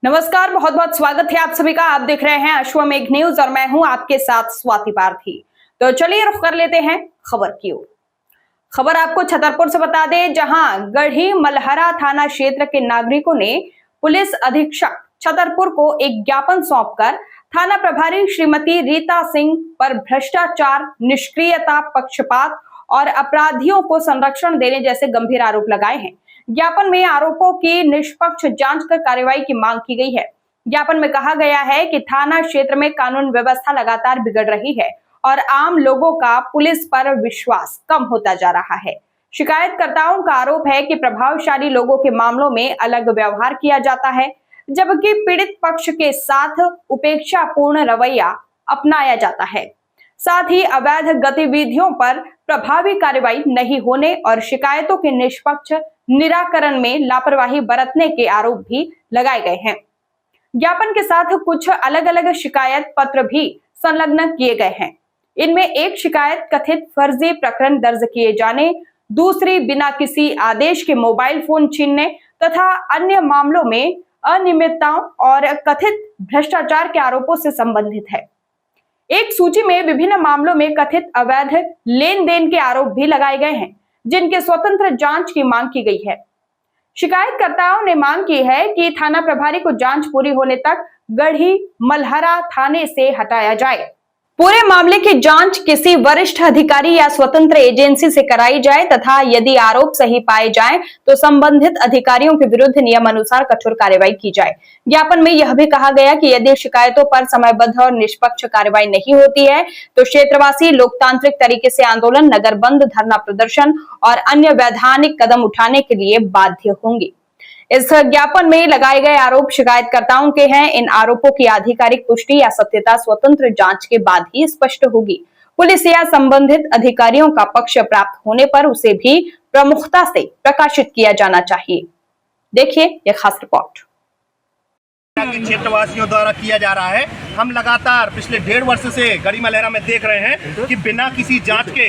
नमस्कार, बहुत बहुत स्वागत है आप सभी का। आप देख रहे हैं अश्वमेघ न्यूज और मैं हूं आपके साथ स्वाति पार्थी। तो चलिए रुख कर लेते हैं खबर की ओर। खबर आपको छतरपुर से बता दें, जहां गढ़ी मलहरा थाना क्षेत्र के नागरिकों ने पुलिस अधीक्षक छतरपुर को एक ज्ञापन सौंपकर थाना प्रभारी श्रीमती रीता सिंह पर भ्रष्टाचार, निष्क्रियता, पक्षपात और अपराधियों को संरक्षण देने जैसे गंभीर आरोप लगाए हैं। ज्ञापन में आरोपों की निष्पक्ष जांच कर कार्रवाई की मांग की गई है। ज्ञापन में कहा गया है कि थाना क्षेत्र में कानून व्यवस्था लगातार बिगड़ रही है और आम लोगों का पुलिस पर विश्वास कम होता जा रहा है। शिकायतकर्ताओं का आरोप है कि प्रभावशाली लोगों के मामलों में अलग व्यवहार किया जाता है, जबकि पीड़ित पक्ष के साथ उपेक्षापूर्ण रवैया अपनाया जाता है। साथ ही अवैध गतिविधियों पर प्रभावी कार्रवाई नहीं होने और शिकायतों के निष्पक्ष निराकरण में लापरवाही बरतने के आरोप भी लगाए गए हैं। ज्ञापन के साथ कुछ अलग अलग शिकायत पत्र भी संलग्न किए गए हैं। इनमें एक शिकायत कथित फर्जी प्रकरण दर्ज किए जाने, दूसरी बिना किसी आदेश के मोबाइल फोन छीनने तथा अन्य मामलों में अनियमितताओं और कथित भ्रष्टाचार के आरोपों से संबंधित है। एक सूची में विभिन्न मामलों में कथित अवैध लेन देन के आरोप भी लगाए गए हैं, जिनके स्वतंत्र जांच की मांग की गई है। शिकायतकर्ताओं ने मांग की है कि थाना प्रभारी को जांच पूरी होने तक गढ़ी मलहरा थाने से हटाया जाए। पूरे मामले की जांच किसी वरिष्ठ अधिकारी या स्वतंत्र एजेंसी से कराई जाए तथा यदि आरोप सही पाए जाएं तो संबंधित अधिकारियों के विरुद्ध नियमानुसार कठोर कार्रवाई की जाए। ज्ञापन में यह भी कहा गया कि यदि शिकायतों पर समयबद्ध और निष्पक्ष कार्रवाई नहीं होती है तो क्षेत्रवासी लोकतांत्रिक तरीके से आंदोलन, नगर बंद, धरना प्रदर्शन और अन्य वैधानिक कदम उठाने के लिए बाध्य होंगे। इस ज्ञापन में लगाए गए आरोप शिकायतकर्ताओं के हैं। इन आरोपों की आधिकारिक पुष्टि या सत्यता स्वतंत्र जांच के बाद ही स्पष्ट होगी। पुलिस या संबंधित अधिकारियों का पक्ष प्राप्त होने पर उसे भी प्रमुखता से प्रकाशित किया जाना चाहिए। देखिए यह खास रिपोर्ट। क्षेत्रवासियों द्वारा किया जा रहा है। हम लगातार पिछले 1.5 वर्ष से गढ़ी मलहरा में देख रहे हैं कि बिना किसी जांच के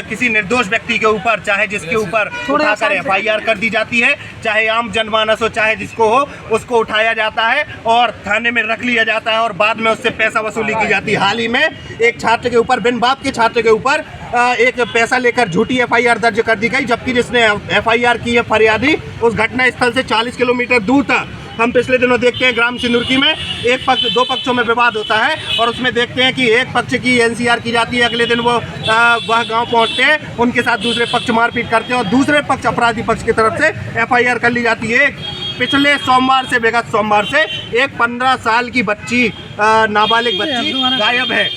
किसी निर्दोष व्यक्ति के ऊपर, चाहे जिसके ऊपर उठाकर FIR कर दी जाती है, चाहे आम जनमानस हो, चाहे जिसको हो, उसको उठाया जाता है और थाने में रख लिया जाता है और बाद में उससे पैसा वसूली की जाती है। हाल ही में एक छात्र के ऊपर, बिन बाप के छात्र के ऊपर एक पैसा लेकर झूठी FIR दर्ज कर दी गई, जबकि जिसने FIR की है फरियादी उस घटना स्थल से 40 किलोमीटर दूर था। हम पिछले दिनों देखते हैं ग्राम सिंदुरकी में दो पक्षों में विवाद होता है और उसमें देखते हैं कि एक पक्ष की NCR की जाती है, अगले दिन वह गांव पहुंचते हैं, उनके साथ दूसरे पक्ष मारपीट करते हैं और दूसरे पक्ष, अपराधी पक्ष की तरफ से FIR कर ली जाती है। पिछले विगत सोमवार से एक 15 साल की बच्ची, नाबालिग बच्ची गायब है।